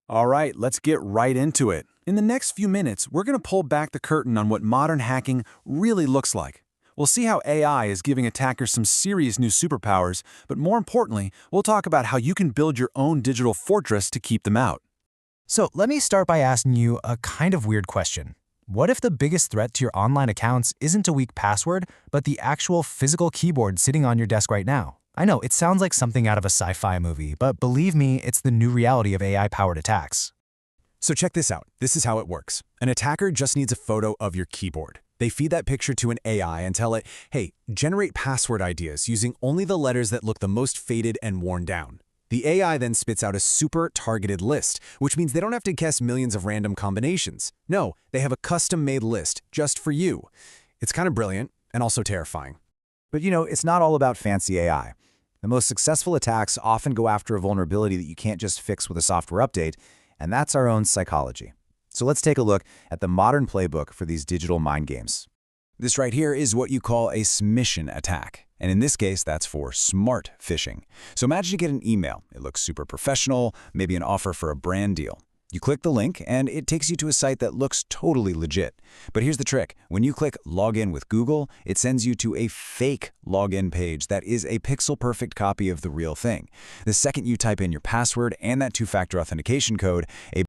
All right, let's get right into it. In the next few minutes, we're going to pull back the curtain on what modern hacking really looks like. We'll see how AI is giving attackers some serious new superpowers, but more importantly, we'll talk about how you can build your own digital fortress to keep them out. So let me start by asking you a kind of weird question. What if the biggest threat to your online accounts isn't a weak password, but the actual physical keyboard sitting on your desk right now? I know, it sounds like something out of a sci-fi movie, but believe me, it's the new reality of AI-powered attacks. So check this out. This is how it works. An attacker just needs a photo of your keyboard. They feed that picture to an AI and tell it, hey, generate password ideas using only the letters that look the most faded and worn down. The AI then spits out a super targeted list, which means they don't have to guess millions of random combinations. No, they have a custom-made list just for you. It's kind of brilliant and also terrifying. But it's not all about fancy AI. The most successful attacks often go after a vulnerability that you can't just fix with a software update, and that's our own psychology. So let's take a look at the modern playbook for these digital mind games. This right here is what you call a smishing attack. And in this case, that's for smart phishing. So imagine you get an email. It looks super professional, maybe an offer for a brand deal. You click the link, and it takes you to a site that looks totally legit. But here's the trick. When you click Login with Google, it sends you to a fake login page that is a pixel-perfect copy of the real thing. The second you type in your password and that two-factor authentication code, a